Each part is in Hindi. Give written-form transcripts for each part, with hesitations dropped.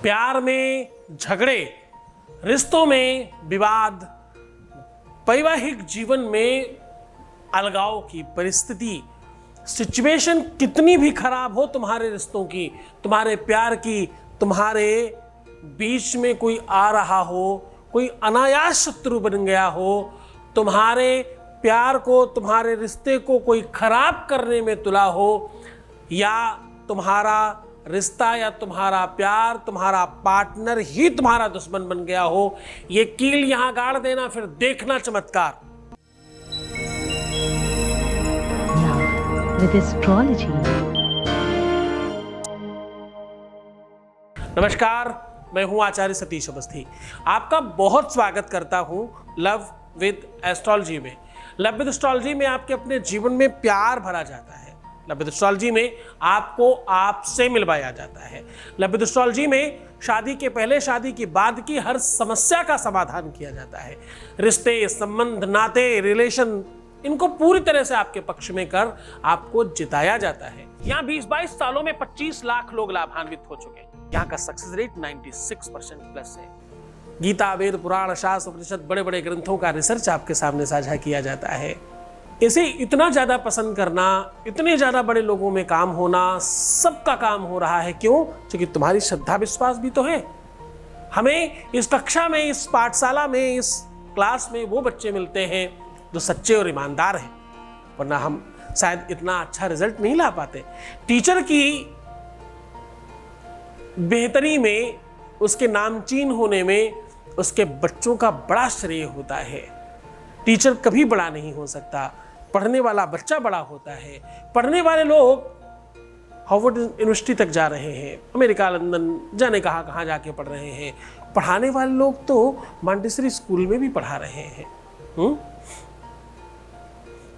प्यार में झगड़े, रिश्तों में विवाद, वैवाहिक जीवन में अलगाव की परिस्थिति, सिचुएशन कितनी भी खराब हो तुम्हारे रिश्तों की, तुम्हारे प्यार की, तुम्हारे बीच में कोई आ रहा हो, कोई अनायास शत्रु बन गया हो, तुम्हारे प्यार को, तुम्हारे रिश्ते को कोई खराब करने में तुला हो, या तुम्हारा रिश्ता या तुम्हारा प्यार, तुम्हारा पार्टनर ही तुम्हारा दुश्मन बन गया हो, ये कील यहां गाड़ देना, फिर देखना चमत्कार। With astrology. नमस्कार, मैं हूं आचार्य सतीश अवस्थी। आपका बहुत स्वागत करता हूं लव विद एस्ट्रोलॉजी में। लव विद एस्ट्रोलॉजी में आपके अपने जीवन में प्यार भरा जाता है। लव विद एस्ट्रोलॉजी में आपको आपसे मिलवाया जाता है। लव विद एस्ट्रोलॉजी में शादी के पहले, शादी के बाद की हर समस्या का समाधान किया जाता है। रिश्ते, संबंध, नाते, रिलेशन, इनको पूरी तरह से आपके पक्ष में कर आपको जिताया जाता है। यहाँ 20-22 सालों में 25 लाख लोग लाभान्वित हो चुके हैं। यहाँ का सक्सेस रेट 96% प्लस है। गीता, वेद, पुराण, शास्त्र, उपनिषद, बड़े बड़े ग्रंथों का रिसर्च आपके सामने साझा किया जाता है। इसे इतना ज्यादा पसंद करना, इतने ज्यादा बड़े लोगों में काम होना, सबका काम हो रहा है। क्यों? क्योंकि तुम्हारी श्रद्धा विश्वास भी तो है। हमें इस कक्षा में, इस पाठशाला में, इस क्लास में वो बच्चे मिलते हैं जो सच्चे और ईमानदार हैं, वरना हम शायद इतना अच्छा रिजल्ट नहीं ला पाते। टीचर की बेहतरी में, उसके नामचीन होने में उसके बच्चों का बड़ा श्रेय होता है। टीचर कभी बड़ा नहीं हो सकता, पढ़ने वाला बच्चा बड़ा होता है। पढ़ने वाले लोग हार्वर्ड यूनिवर्सिटी तक जा रहे हैं, अमेरिका, लंदन, जाने कहाँ जाके पढ़ रहे हैं। पढ़ाने वाले लोग तो मॉन्टेसरी स्कूल में भी पढ़ा रहे हैं।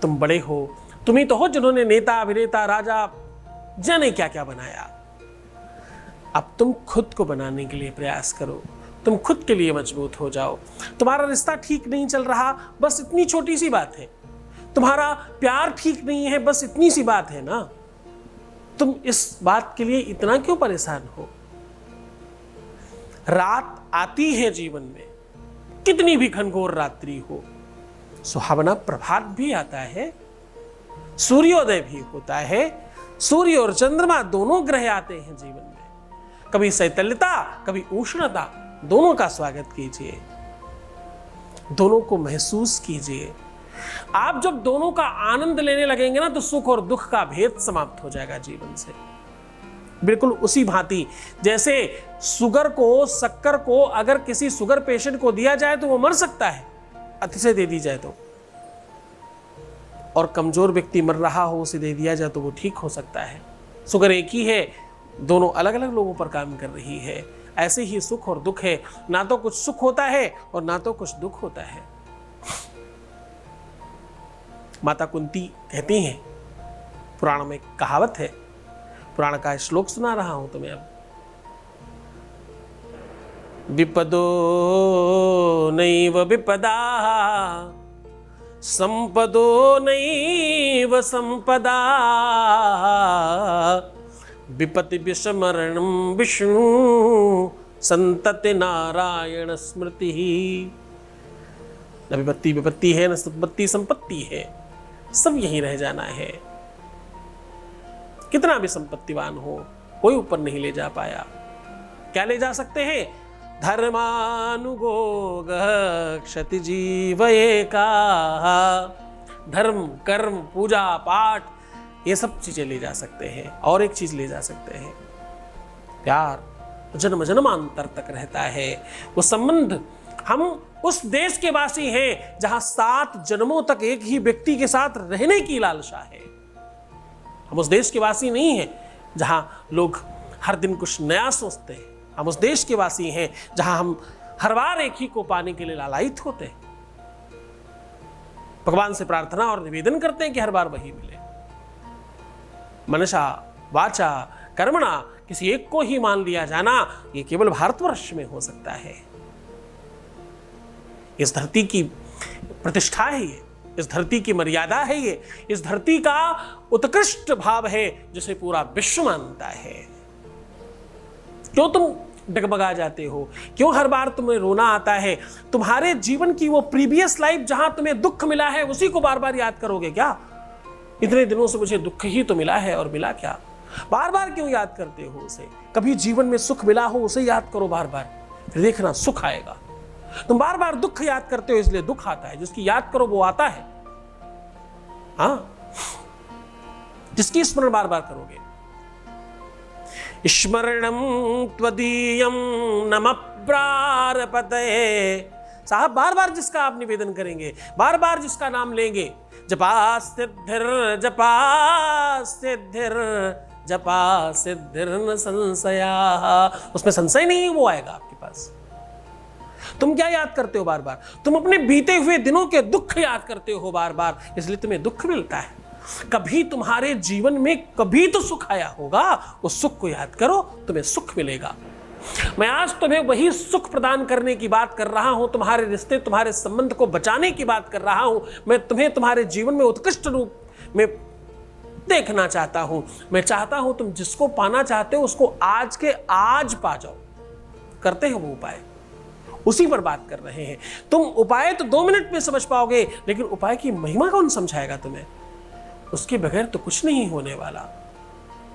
तुम बड़े हो, तुम ही तो हो जिन्होंने नेता, अभिनेता, राजा, जाने क्या क्या बनाया। अब तुम खुद को बनाने के लिए प्रयास करो, तुम खुद के लिए मजबूत हो जाओ। तुम्हारा रिश्ता ठीक नहीं चल रहा, बस इतनी छोटी सी बात है। तुम्हारा प्यार ठीक नहीं है, बस इतनी सी बात है ना। तुम इस बात के लिए इतना क्यों परेशान हो? रात आती है जीवन में, कितनी भी घनघोर रात्रि हो, सुहावना प्रभात भी आता है, सूर्योदय भी होता है। सूर्य और चंद्रमा दोनों ग्रह आते हैं जीवन में। कभी शैत्यलता, कभी उष्णता, दोनों का स्वागत कीजिए, दोनों को महसूस कीजिए। आप जब दोनों का आनंद लेने लगेंगे ना, तो सुख और दुख का भेद समाप्त हो जाएगा जीवन से। बिल्कुल उसी भांति जैसे शुगर को, शक्कर को अगर किसी शुगर पेशेंट को दिया जाए तो वो मर सकता है, अतिशय दे दी जाए तो, और कमजोर व्यक्ति मर रहा हो, उसे दे दिया जाए तो वो ठीक हो सकता है। शुगर एक ही है, दोनों अलग अलग लोगों पर काम कर रही है। ऐसे ही सुख और दुख है, ना तो कुछ सुख होता है और ना तो कुछ दुख होता है। माता कुंती कहती हैं, पुराण में कहावत है, पुराण का श्लोक सुना रहा हूं तुम्हें अब। विपदो नैव विपदा, संपदो नैव संपदा, विपत्ति विस्मरणं विष्णु, संतति नारायण स्मृति। न विपत्ति विपत्ति है, न संपत्ति संपत्ति है, सब यहीं रह जाना है। कितना भी संपत्तिवान हो, कोई ऊपर नहीं ले जा पाया। क्या ले जा सकते हैं? धर्मानुगो क्षति जीव एका। धर्म, कर्म, पूजा पाठ, ये सब चीजें ले जा सकते हैं। और एक चीज ले जा सकते हैं, प्यार, जन्म जन्मांतर तक रहता है वो संबंध। हम उस देश के वासी हैं जहां 7 जन्मों तक एक ही व्यक्ति के साथ रहने की लालसा है। हम उस देश के वासी नहीं हैं जहां लोग हर दिन कुछ नया सोचते हैं। हम उस देश के वासी हैं जहां हम हर बार एक ही को पाने के लिए लालायित होते हैं। भगवान से प्रार्थना और निवेदन करते हैं कि हर बार वही मिले। मनसा वाचा कर्मणा, किसी एक को ही मान लिया जाना, ये केवल भारतवर्ष में हो सकता है। इस धरती की प्रतिष्ठा है ये, इस धरती की मर्यादा है ये, इस धरती का उत्कृष्ट भाव है जिसे पूरा विश्व मानता है। क्यों तुम डगमगा जाते हो? क्यों हर बार तुम्हें रोना आता है? तुम्हारे जीवन की वो प्रीवियस लाइफ जहां तुम्हें दुख मिला है उसी को बार बार याद करोगे क्या? इतने दिनों से मुझे दुख ही तो मिला है और मिला क्या? बार बार क्यों याद करते हो उसे? कभी जीवन में सुख मिला हो उसे याद करो बार बार, फिर देखना सुख आएगा। तुम बार बार दुख याद करते हो इसलिए दुख आता है। जिसकी याद करो वो आता है। हाँ, जिसकी स्मरण बार बार करोगे। स्मरणं त्वदीयं नमः प्रारपतये। साहब बार बार जिसका आप निवेदन करेंगे, बार बार जिसका नाम लेंगे, जपा सिद्धिर जपा सिद्धिर जपा सिद्धिर न संशया, उसमें संशय नहीं वो आएगा आपके पास। तुम क्या याद करते हो बार बार? तुम अपने बीते हुए दिनों के दुख याद करते हो बार बार, इसलिए तुम्हें दुख मिलता है। कभी तुम्हारे जीवन में कभी तो सुख आया होगा, उस सुख को याद करो, तुम्हें सुख मिलेगा। मैं आज तुम्हें वही सुख प्रदान करने की बात कर रहा हूं, तुम्हारे रिश्ते तुम्हारे संबंध को बचाने की बात कर रहा हूं। मैं तुम्हें तुम्हारे जीवन में उत्कृष्ट रूप में देखना चाहता हूं। मैं चाहता हूं तुम जिसको पाना चाहते हो उसको आज के आज पा जाओ। करते हो वो उपाय, उसी पर बात कर रहे हैं। तुम उपाय तो 2 मिनट में समझ पाओगे, लेकिन उपाय की महिमा कौन समझाएगा तुम्हें? उसके बगैर तो कुछ नहीं होने वाला।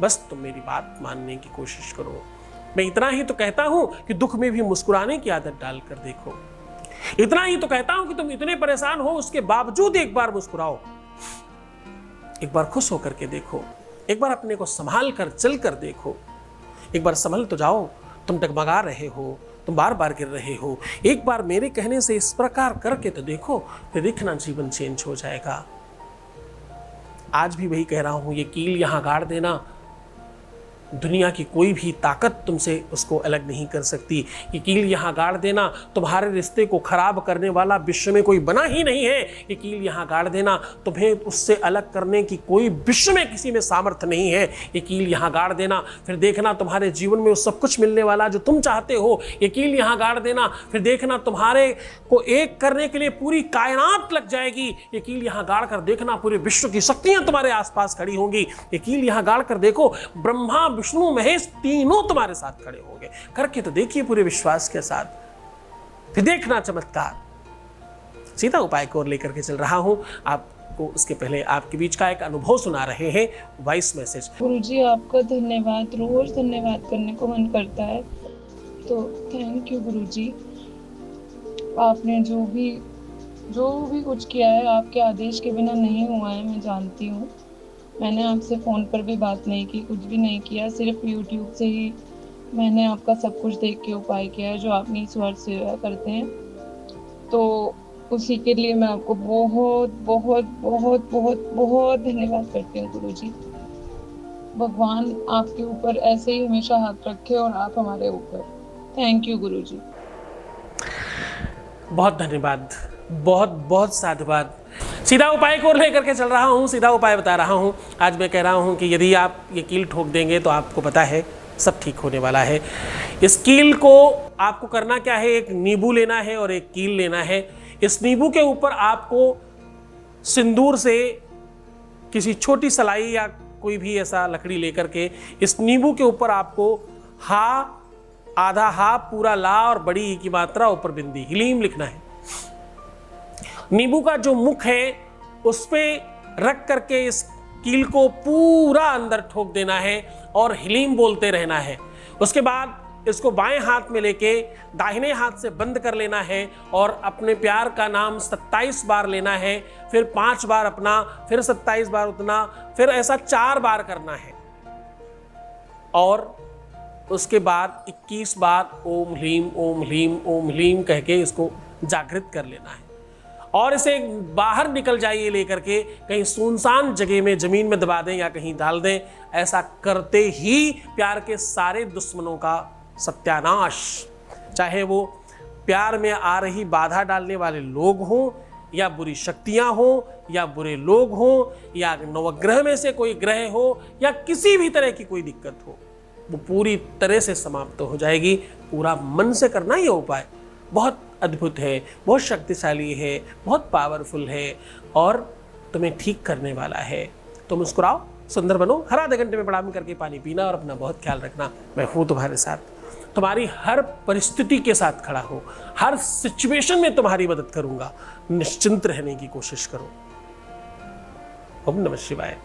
बस तुम मेरी बात मानने की कोशिश करो। मैं इतना ही तो कहता हूं कि दुख में भी मुस्कुराने की आदत डालकर देखो। इतना ही तो कहता हूं कि तुम इतने परेशान हो उसके बावजूद एक बार मुस्कुराओ, एक बार खुश होकर के देखो, एक बार अपने को संभाल कर चल कर देखो। एक बार संभल तो जाओ। तुम डगमगा रहे हो, तुम बार बार गिर रहे हो, एक बार मेरे कहने से इस प्रकार करके तो देखो, फिर देखना जीवन चेंज हो जाएगा। आज भी वही कह रहा हूं, ये कील यहां गाड़ देना, दुनिया की कोई भी ताकत तुमसे उसको अलग नहीं कर सकती। ये कील यहाँ गाड़ देना, तुम्हारे रिश्ते को खराब करने वाला विश्व में कोई बना ही नहीं है। ये कील यहाँ गाड़ देना, तुम्हें उससे अलग करने की कोई विश्व में किसी में सामर्थ्य नहीं है। ये कील यहाँ गाड़ देना, फिर देखना तुम्हारे जीवन में वो सब कुछ मिलने वाला जो तुम चाहते हो। ये कील यहाँ गाड़ देना, फिर देखना तुम्हारे को एक करने के लिए पूरी कायनात लग जाएगी। ये कील यहाँ गाड़ कर देखना, पूरे विश्व की शक्तियाँ तुम्हारे आसपास खड़ी होंगी। ये कील यहाँ गाड़ कर देखो, ब्रह्मा विष्णु महेश तीनों तुम्हारे साथ खड़े होंगे। करके तो देखिए पूरे विश्वास के साथ, फिर देखना चमत्कार। सीधा उपाय को लेकर के चल रहा हूं आपको। उसके पहले आपके बीच का एक अनुभव सुना रहे हैं, वॉइस मैसेज। गुरुजी आपका धन्यवाद, रोज धन्यवाद करने को मन करता है, तो थैंक यू गुरुजी। आपने जो भी कुछ किया है आपके आदेश के बिना नहीं हुआ है, मैं जानती हूँ। मैंने आपसे फ़ोन पर भी बात नहीं की, कुछ भी नहीं किया, सिर्फ यूट्यूब से ही मैंने आपका सब कुछ देख के उपाय किया है जो आप निस्वार्थ सेवा करते हैं। तो उसी के लिए मैं आपको बहुत बहुत बहुत बहुत बहुत धन्यवाद करती हूँ गुरुजी। भगवान आपके ऊपर ऐसे ही हमेशा हाथ रखे और आप हमारे ऊपर। थैंक यू गुरुजी। बहुत धन्यवाद, बहुत बहुत साधुवाद। सीधा उपाय को लेकर के चल रहा हूँ, सीधा उपाय बता रहा हूँ। आज मैं कह रहा हूँ कि यदि आप ये कील ठोक देंगे तो आपको पता है सब ठीक होने वाला है। इस कील को आपको करना क्या है, एक नींबू लेना है और एक कील लेना है। इस नींबू के ऊपर आपको सिंदूर से किसी छोटी सलाई या कोई भी ऐसा लकड़ी लेकर के इस नींबू के ऊपर आपको हा, आधा हा, पूरा ला और बड़ी ई की मात्रा, ऊपर बिंदी हीलीम लिखना है। नींबू का जो मुख है उस पे रख करके इस कील को पूरा अंदर ठोक देना है और हीलीम बोलते रहना है। उसके बाद इसको बाएं हाथ में लेके दाहिने हाथ से बंद कर लेना है और अपने प्यार का नाम 27 बार लेना है। फिर 5 बार अपना, फिर 27 बार उतना, फिर ऐसा 4 बार करना है। और उसके बाद 21 बार ओम ह्लीम ओम ह्लीम ओम ह्लीम कह के इसको जागृत कर लेना है। और इसे बाहर निकल जाइए लेकर के, कहीं सुनसान जगह में जमीन में दबा दें या कहीं डाल दें। ऐसा करते ही प्यार के सारे दुश्मनों का सत्यानाश, चाहे वो प्यार में आ रही बाधा डालने वाले लोग हों या बुरी शक्तियां हों या बुरे लोग हों या नवग्रह में से कोई ग्रह हो या किसी भी तरह की कोई दिक्कत हो, वो पूरी तरह से समाप्त हो जाएगी। पूरा मन से करना ये उपाय बहुत अद्भुत है, बहुत शक्तिशाली है, बहुत पावरफुल है और तुम्हें ठीक करने वाला है। तो मुस्कुराओ, सुंदर बनो, हर आधे घंटे में प्रणाम करके पानी पीना और अपना बहुत ख्याल रखना। मैं हूँ तुम्हारे साथ। तुम्हारी हर परिस्थिति के साथ खड़ा हूं, हर सिचुएशन में तुम्हारी मदद करूंगा। निश्चिंत रहने की कोशिश करो। ओम नमः शिवाय।